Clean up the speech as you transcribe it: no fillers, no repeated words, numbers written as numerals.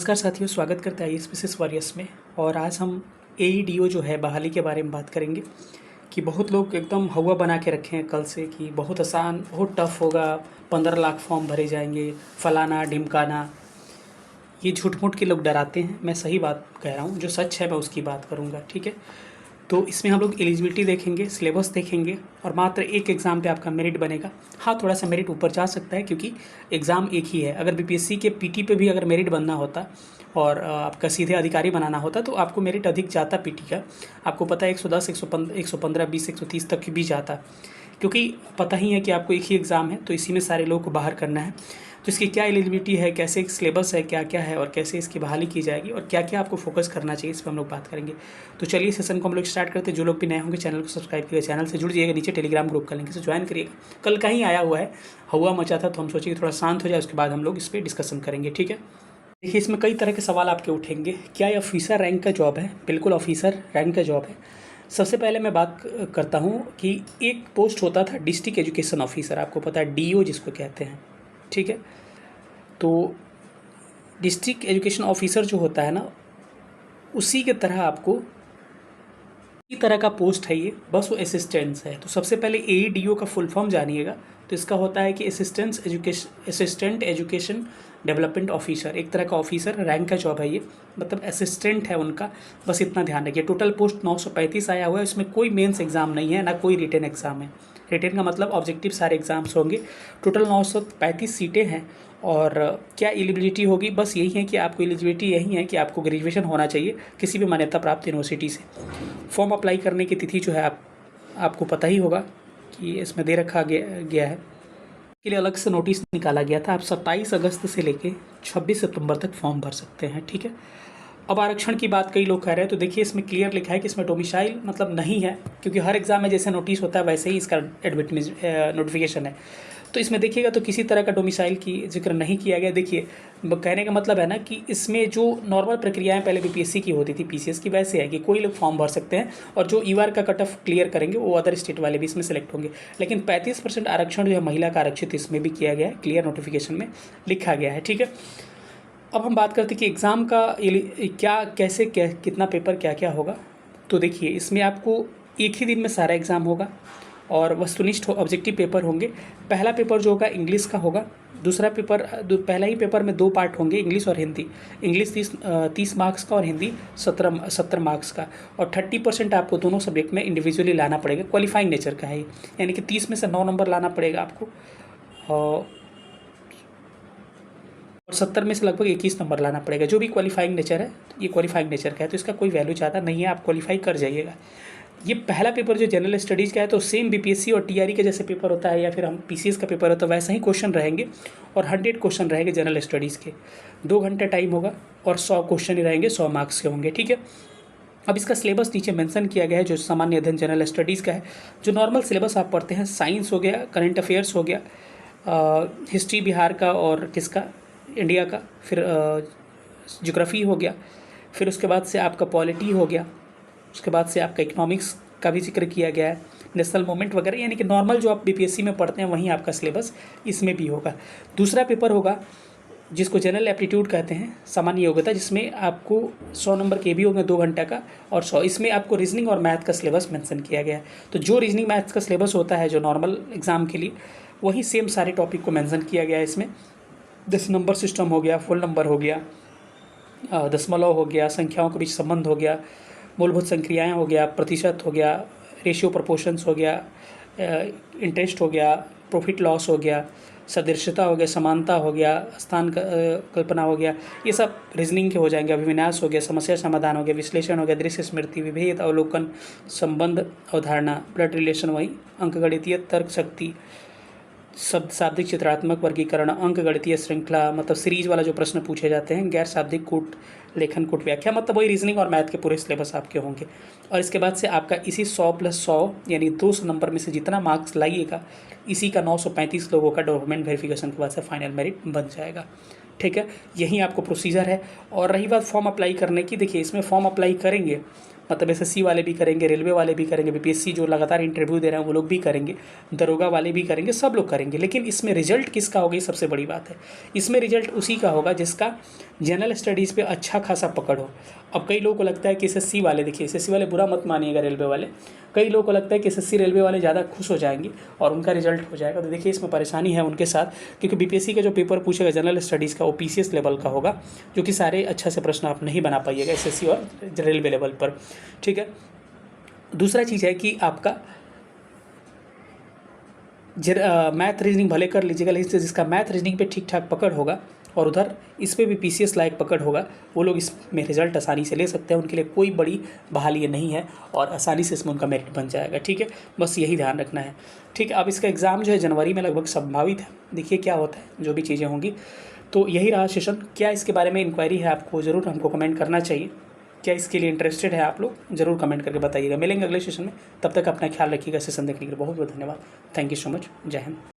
नमस्कार साथियों, स्वागत करते हैं आईएएस वॉरियर्स में। और आज हम एईडीओ जो है बहाली के बारे में बात करेंगे कि बहुत लोग एकदम हवा बना के रखे हैं कल से कि बहुत आसान, बहुत टफ होगा, 15 लाख फॉर्म भरे जाएंगे, फलाना ढिमकाना। ये झूठ-मूठ के लोग डराते हैं। मैं सही बात कह रहा हूँ, जो सच है मैं उसकी बात करूँगा, ठीक है। तो इसमें हम लोग एलिजिबिलिटी देखेंगे, सिलेबस देखेंगे और मात्र एक एग्ज़ाम पे आपका मेरिट बनेगा। हाँ, थोड़ा सा मेरिट ऊपर जा सकता है क्योंकि एग्ज़ाम एक ही है। अगर बीपीएससी के पीटी पे भी अगर मेरिट बनना होता और आपका सीधे अधिकारी बनाना होता तो आपको मेरिट अधिक जाता पीटी का। आपको पता है 110, 115, 20, 130 तक भी जाता, क्योंकि पता ही है कि आपको एक ही एग्ज़ाम है तो इसी में सारे लोगों को बाहर करना है। तो इसकी क्या एलिजिबिलिटी है, कैसे सिलेबस है, क्या-क्या है और कैसे इसकी बहाली की जाएगी और क्या-क्या आपको फोकस करना चाहिए, इस पर हम लोग बात करेंगे। तो चलिए सेशन को हम लोग स्टार्ट करते हैं। जो लोग भी नए होंगे चैनल को सब्सक्राइब करिए, चैनल से जुड़ जाइएगा, नीचे टेलीग्राम ग्रुप का लिंक है, ज्वाइन करिएगा। कल का ही आया हुआ है, हवा मचा था तो हम सोचे कि थोड़ा शांत हो जाए, उसके बाद हम लोग इस पर डिस्कशन करेंगे, ठीक है। देखिए, इसमें कई तरह के सवाल आपके उठेंगे। क्या ये ऑफिसर रैंक का जॉब है? बिल्कुल ऑफिसर रैंक का जॉब है। सबसे पहले मैं बात करता हूँ कि एक पोस्ट होता था डिस्ट्रिक्ट एजुकेशन ऑफिसर, आपको पता है डीओ जिसको कहते हैं, ठीक है। तो डिस्ट्रिक्ट एजुकेशन ऑफिसर जो होता है ना, उसी के तरह आपको इसी तरह का पोस्ट है ये, बस वो असिस्टेंट्स है। तो सबसे पहले एईडीओ का फुल फॉर्म जानिएगा। तो इसका होता है कि असिस्टेंट एजुकेशन डेवलपमेंट ऑफिसर, एक तरह का ऑफिसर रैंक का जॉब है ये, मतलब असिस्टेंट है उनका। बस इतना ध्यान रखिए। टोटल पोस्ट 935 आया हुआ है, इसमें कोई मेंस एग्ज़ाम नहीं है, ना कोई रिटन एग्ज़ाम है। रिटन का मतलब ऑब्जेक्टिव सारे एग्ज़ाम्स होंगे। टोटल 935 सीटें हैं। और क्या एलिजिबिलिटी होगी? बस यही है कि आपको एलिजिबिलिटी यही है कि आपको ग्रेजुएशन होना चाहिए किसी भी मान्यता प्राप्त यूनिवर्सिटी से। फॉर्म अप्लाई करने की तिथि जो है आपको पता ही होगा कि इसमें दे रखा गया है। के लिए अलग से नोटिस निकाला गया था। आप 27 अगस्त से लेके 26 सितंबर तक फॉर्म भर सकते हैं, ठीक है। अब आरक्षण की बात कई लोग कह रहे हैं, तो देखिए इसमें क्लियर लिखा है कि इसमें डोमिसाइल मतलब नहीं है, क्योंकि हर एग्ज़ाम में जैसे नोटिस होता है वैसे ही इसका नोटिफिकेशन है। तो इसमें देखिएगा तो किसी तरह का डोमिसाइल की जिक्र नहीं किया गया। देखिए, कहने का मतलब है ना कि इसमें जो नॉर्मल प्रक्रियाएं पहले बीपीएससी की होती थी, पीसीएस की, वैसे है कि कोई लोग फॉर्म भर सकते हैं और जो ईआर का कट ऑफ क्लियर करेंगे वो अदर स्टेट वाले भी इसमें सेलेक्ट होंगे। लेकिन 35% आरक्षण जो है महिला का आरक्षित इसमें भी किया गया है, क्लियर नोटिफिकेशन में लिखा गया है, ठीक है। अब हम बात करते हैं कि एग्ज़ाम का क्या, कैसे, कितना पेपर, क्या होगा। तो देखिए, इसमें आपको एक ही दिन में सारा एग्ज़ाम होगा और वस्तुनिष्ठ ऑब्जेक्टिव पेपर होंगे। पहला पेपर जो होगा इंग्लिश का होगा। दूसरा पेपर, पहला ही पेपर में 2 पार्ट होंगे, इंग्लिश और हिंदी। इंग्लिश 30 मार्क्स का और हिंदी 70 मार्क्स का। और 30% आपको दोनों सब्जेक्ट में इंडिविजुअली लाना पड़ेगा। क्वालिफाइंग नेचर का है ये, यानी कि 30 में से 9 नंबर लाना पड़ेगा आपको और 70 में से लगभग 21 नंबर लाना पड़ेगा। जो भी क्वालिफाइंग नेचर है, ये क्वालिफाइंग नेचर का है तो इसका कोई वैल्यू ज़्यादा नहीं है, आप क्वालिफाई कर जाइएगा। ये पहला पेपर जो जनरल स्टडीज़ का है, तो सेम बीपीएससी और टीआरई के जैसे पेपर होता है या फिर हम पीसीएस का पेपर होता है वैसा ही क्वेश्चन रहेंगे और 100 क्वेश्चन रहेंगे जनरल स्टडीज़ के। 2 घंटे टाइम होगा और 100 क्वेश्चन ही रहेंगे, 100 मार्क्स के होंगे, ठीक है। अब इसका सिलेबस नीचे मेंशन किया गया है जो सामान्य अध्ययन जनरल स्टडीज़ का है। जो नॉर्मल सिलेबस आप पढ़ते हैं, साइंस हो गया, करंट अफेयर्स हो गया, हिस्ट्री बिहार का और किसका, इंडिया का, फिर ज्योग्राफी हो गया, फिर उसके बाद से आपका पॉलिटी हो गया, उसके बाद से आपका इकोनॉमिक्स का भी जिक्र किया गया है, नेशनल मूवमेंट वगैरह, यानी कि नॉर्मल जो आप बीपीएससी में पढ़ते हैं वहीं आपका सिलेबस इसमें भी होगा। दूसरा पेपर होगा जिसको जनरल एप्टीट्यूड कहते हैं, सामान्य योग्यता, जिसमें आपको 100 नंबर के भी होंगे 2 घंटे का और 100 इसमें आपको रीजनिंग और मैथ का सिलेबस मेंशन किया गया है। तो जो रीजनिंग मैथ्स का सिलेबस होता है जो नॉर्मल एग्जाम के लिए, वही सेम सारे टॉपिक को मेंशन किया गया है इसमें। जैसे नंबर सिस्टम हो गया, फुल नंबर हो गया, दशमलव हो गया, संख्याओं के बीच संबंध हो गया, मूलभूत संक्रियाएं हो गया, प्रतिशत हो गया, रेशियो प्रपोर्शंस हो गया, इंटरेस्ट हो गया, प्रॉफिट लॉस हो गया, सदृशता हो गया, समानता हो गया, स्थान कल्पना हो गया, ये सब रीजनिंग के हो जाएंगे। अभिविन्यास हो गया, समस्या समाधान हो गया, विश्लेषण हो गया, दृश्य स्मृति, विभेद, अवलोकन, संबंध, अवधारणा, ब्लड रिलेशन, वही अंकगणितीय तर्क शक्ति, शब्द शाब्दिक चित्रात्मक वर्गीकरण, अंक गणितीय श्रृंखला, मतलब सीरीज वाला जो प्रश्न पूछे जाते हैं, गैर शाब्दिक कूट लेखन, कूट व्याख्या, मतलब वही रीजनिंग और मैथ के पूरे सिलेबस आपके होंगे। और इसके बाद से आपका इसी 100 + 100 यानी 200 नंबर में से जितना मार्क्स लाइएगा, इसी का 935 लोगों का डॉक्यूमेंट वेरिफिकेशन के बाद से फाइनल मेरिट बन जाएगा, ठीक है। यही आपको प्रोसीजर है। और रही बात फॉर्म अप्लाई करने की, देखिए इसमें फॉर्म अप्लाई करेंगे मतलब एसएससी वाले भी करेंगे, रेलवे वाले भी करेंगे, बीपीएससी जो लगातार इंटरव्यू दे रहे हैं वो लोग भी करेंगे, दरोगा वाले भी करेंगे, सब लोग करेंगे। लेकिन इसमें रिजल्ट किसका होगा, ये सबसे बड़ी बात है। इसमें रिजल्ट उसी का होगा जिसका जनरल स्टडीज़ पे अच्छा खासा पकड़ हो। अब कई लोगों को लगता है कि एसएससी वाले, देखिए एसएससी वाले बुरा मत मानिएगा, रेलवे वाले, कई लोगों को लगता है कि एसएससी रेलवे वाले ज़्यादा खुश हो जाएंगे और उनका रिजल्ट हो जाएगा। तो देखिए इसमें परेशानी है उनके साथ, क्योंकि बीपीएससी का जो पेपर पूछेगा जनरल स्टडीज़ का वो पीसीएस लेवल का होगा, जो कि सारे अच्छा से प्रश्न आप नहीं बना पाइएगा एसएससी और रेलवे लेवल पर, ठीक है। दूसरा चीज़ है कि आपका मैथ रीजनिंग भले कर लीजिएगा, लेकिन जिसका मैथ रीजनिंग पे ठीक ठाक पकड़ होगा और उधर इस पे भी पीसीएस लायक पकड़ होगा, वो लोग इसमें रिजल्ट आसानी से ले सकते हैं। उनके लिए कोई बड़ी बहाली नहीं है और आसानी से इसमें उनका मेरिट बन जाएगा, ठीक है। बस यही ध्यान रखना है, ठीक है। अब इसका एग्ज़ाम जो है जनवरी में लगभग संभावित है, देखिए क्या होता है, जो भी चीज़ें होंगी। तो यही रहा सेशन। क्या इसके बारे में इंक्वायरी है आपको, ज़रूर हमको कमेंट करना चाहिए। क्या इसके लिए इंटरेस्टेड है आप लोग, ज़रूर कमेंट करके बताइएगा। मिलेंगे अगले सेशन में, तब तक अपना ख्याल रखिएगा। सेशन देखने के लिए बहुत बहुत धन्यवाद। Thank you so much. जय हिंद।